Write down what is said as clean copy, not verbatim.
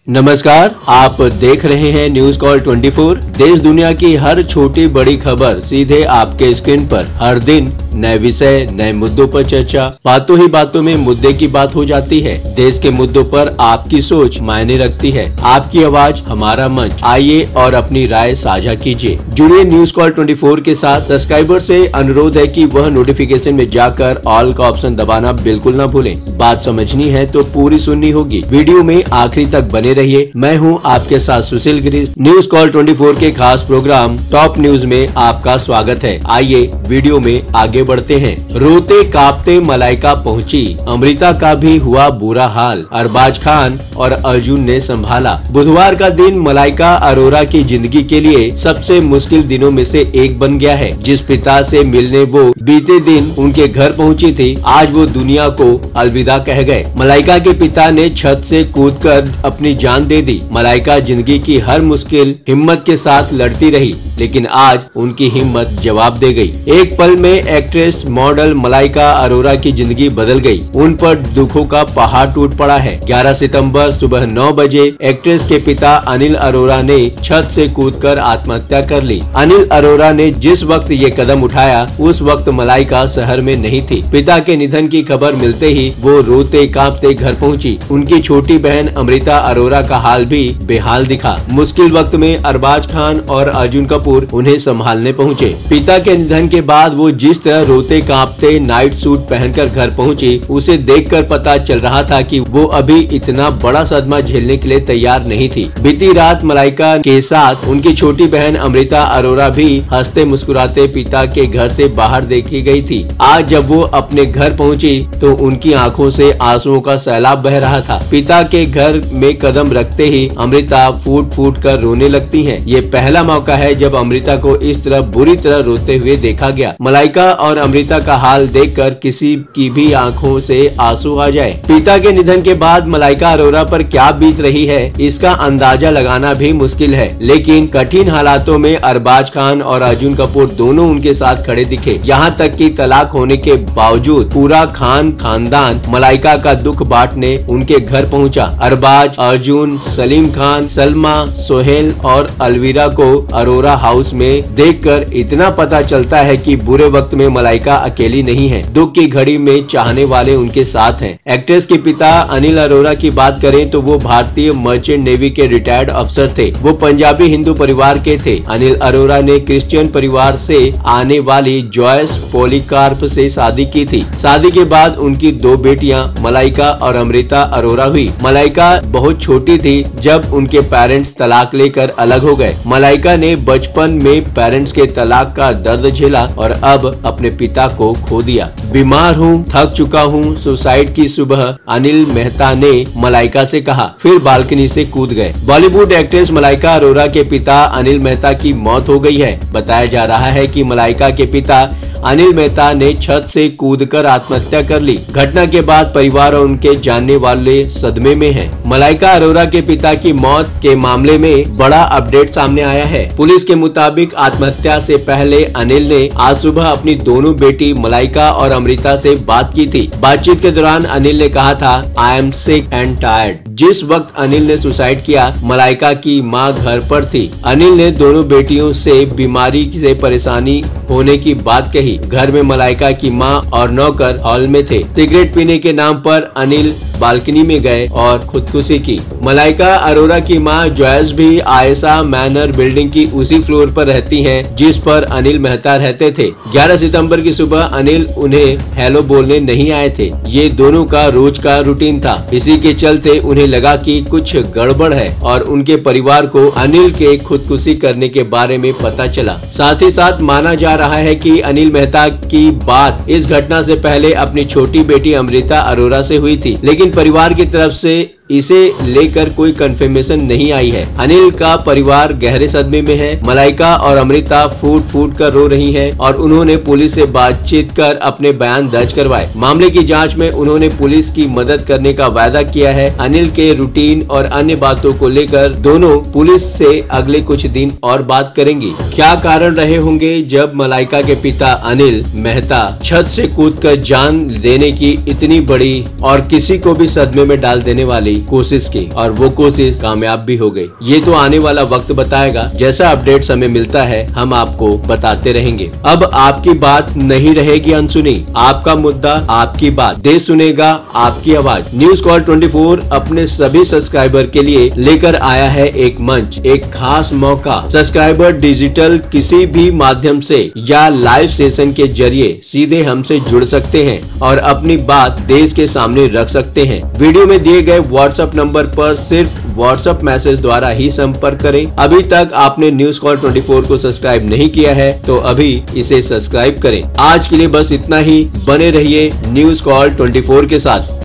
नमस्कार, आप देख रहे हैं न्यूज कॉल 24। देश दुनिया की हर छोटी बड़ी खबर सीधे आपके स्क्रीन पर। हर दिन नए विषय, नए मुद्दों पर चर्चा। बातों ही बातों में मुद्दे की बात हो जाती है। देश के मुद्दों पर आपकी सोच मायने रखती है। आपकी आवाज हमारा मंच। आइए और अपनी राय साझा कीजिए। जुड़िए न्यूज कॉल 24 के साथ। सब्सक्राइबर से अनुरोध है कि वह नोटिफिकेशन में जाकर ऑल का ऑप्शन दबाना बिल्कुल न भूलें। बात समझनी है तो पूरी सुननी होगी। वीडियो में आखिरी तक बने रहिए। मैं हूं आपके साथ सुशील गिरीश। न्यूज कॉल 24 के खास प्रोग्राम टॉप न्यूज में आपका स्वागत है। आइए वीडियो में आगे बढ़ते हैं। रोते कांपते मलाइका पहुंची, अमृता का भी हुआ बुरा हाल। अरबाज खान और अर्जुन ने संभाला। बुधवार का दिन मलाइका अरोरा की जिंदगी के लिए सबसे मुश्किल दिनों में से एक बन गया है। जिस पिता से मिलने वो बीते दिन उनके घर पहुंची थी, आज वो दुनिया को अलविदा कह गए। मलाइका के पिता ने छत से कूदकर अपनी जान दे दी। मलाइका जिंदगी की हर मुश्किल हिम्मत के साथ लड़ती रही, लेकिन आज उनकी हिम्मत जवाब दे गई। एक पल में एक्ट्रेस मॉडल मलाइका अरोरा की जिंदगी बदल गई। उन पर दुखों का पहाड़ टूट पड़ा है। 11 सितंबर सुबह 9 बजे एक्ट्रेस के पिता अनिल अरोरा ने छत से कूदकर आत्महत्या कर ली। अनिल अरोरा ने जिस वक्त ये कदम उठाया, उस वक्त मलाइका शहर में नहीं थी। पिता के निधन की खबर मिलते ही वो रोते कांपते घर पहुंची। उनकी छोटी बहन अमृता अरोरा का हाल भी बेहाल दिखा। मुश्किल वक्त में अरबाज खान और अर्जुन कपूर उन्हें संभालने पहुंचे। पिता के निधन के बाद वो जिस तरह रोते कांपते नाइट सूट पहनकर घर पहुंची, उसे देखकर पता चल रहा था कि वो अभी इतना बड़ा सदमा झेलने के लिए तैयार नहीं थी। बीती रात मलाइका के साथ उनकी छोटी बहन अमृता अरोरा भी हंसते मुस्कुराते पिता के घर से बाहर देखी गई थी। आज जब वो अपने घर पहुंची तो उनकी आंखों से आंसुओं का सैलाब बह रहा था। पिता के घर में कदम रखते ही अमृता फूट फूट कर रोने लगती हैं। ये पहला मौका है जब अमृता को इस तरह बुरी तरह रोते हुए देखा गया। मलाइका और अमृता का हाल देखकर किसी की भी आंखों से आंसू आ जाए। पिता के निधन के बाद मलाइका अरोरा पर क्या बीत रही है, इसका अंदाजा लगाना भी मुश्किल है। लेकिन कठिन हालातों में अरबाज खान और अर्जुन कपूर दोनों उनके साथ खड़े दिखे। यहाँ तक कि तलाक होने के बावजूद पूरा खान खानदान मलाइका का दुख बांटने उनके घर पहुँचा। अरबाज, अर्जुन, सलीम खान, सलमा, सोहेल और अलवीरा को अरोरा हाउस में देखकर इतना पता चलता है कि बुरे वक्त में मलाइका अकेली नहीं है। दुख की घड़ी में चाहने वाले उनके साथ हैं। एक्ट्रेस के पिता अनिल अरोरा की बात करें तो वो भारतीय मर्चेंट नेवी के रिटायर्ड अफसर थे। वो पंजाबी हिंदू परिवार के थे। अनिल अरोरा ने क्रिश्चियन परिवार से आने वाली जॉयस पॉलीकार्प से शादी की थी। शादी के बाद उनकी 2 बेटियां मलाइका और अमृता अरोरा हुई। मलाइका बहुत छोटी थी जब उनके पेरेंट्स तलाक लेकर अलग हो गए। मलाइका ने बचपन में पेरेंट्स के तलाक का दर्द झेला और अब अपने पिता को खो दिया। बीमार हूँ, थक चुका हूँ, सुसाइड की सुबह, अनिल मेहता ने मलाइका से कहा। फिर बालकनी से कूद गए। बॉलीवुड एक्ट्रेस मलाइका अरोरा के पिता अनिल मेहता की मौत हो गई है। बताया जा रहा है कि मलाइका के पिता अनिल मेहता ने छत से कूदकर आत्महत्या कर ली। घटना के बाद परिवार और उनके जानने वाले सदमे में हैं। मलाइका अरोरा के पिता की मौत के मामले में बड़ा अपडेट सामने आया है। पुलिस के मुताबिक आत्महत्या से पहले अनिल ने आज सुबह अपनी दोनों बेटी मलाइका और अमृता से बात की थी। बातचीत के दौरान अनिल ने कहा था, I am sick and tired. जिस वक्त अनिल ने सुसाइड किया, मलाइका की मां घर पर थी। अनिल ने दोनों बेटियों से बीमारी से परेशानी होने की बात कही। घर में मलाइका की मां और नौकर हॉल में थे। सिगरेट पीने के नाम पर अनिल बालकनी में गए और खुदकुशी की। मलाइका अरोरा की मां जॉयस भी आयशा मैनर बिल्डिंग की उसी फ्लोर पर रहती हैं जिस पर अनिल मेहता रहते थे। 11 सितंबर की सुबह अनिल उन्हें हेलो बोलने नहीं आए थे। ये दोनों का रोज का रूटीन था। इसी के चलते उन्हें लगा कि कुछ गड़बड़ है और उनके परिवार को अनिल के खुदकुशी करने के बारे में पता चला। साथ ही साथ माना जा रहा है कि अनिल मेहता की बात इस घटना से पहले अपनी छोटी बेटी अमृता अरोरा से हुई थी, लेकिन परिवार की तरफ से इसे लेकर कोई कंफर्मेशन नहीं आई है। अनिल का परिवार गहरे सदमे में है। मलाइका और अमृता फूट फूट कर रो रही हैं और उन्होंने पुलिस से बातचीत कर अपने बयान दर्ज करवाए। मामले की जांच में उन्होंने पुलिस की मदद करने का वादा किया है। अनिल के रूटीन और अन्य बातों को लेकर दोनों पुलिस से अगले कुछ दिन और बात करेंगी। क्या कारण रहे होंगे जब मलाइका के पिता अनिल मेहता छत से कूदकर जान देने की इतनी बड़ी और किसी को भी सदमे में डाल देने वाली कोशिश की और वो कोशिश कामयाब भी हो गई। ये तो आने वाला वक्त बताएगा। जैसा अपडेट्स हमें मिलता है हम आपको बताते रहेंगे। अब आपकी बात नहीं रहेगी अनसुनी, आपका मुद्दा, आपकी बात, देश सुनेगा आपकी आवाज। न्यूज कॉल 24 अपने सभी सब्सक्राइबर के लिए लेकर आया है एक मंच, एक खास मौका। सब्सक्राइबर डिजिटल किसी भी माध्यम से या लाइव सेशन के जरिए सीधे हमसे जुड़ सकते हैं और अपनी बात देश के सामने रख सकते हैं। वीडियो में दिए गए व्हाट्सएप नंबर पर सिर्फ व्हाट्सएप मैसेज द्वारा ही संपर्क करें। अभी तक आपने न्यूज कॉल 24 को सब्सक्राइब नहीं किया है तो अभी इसे सब्सक्राइब करें। आज के लिए बस इतना ही। बने रहिए न्यूज कॉल 24 के साथ।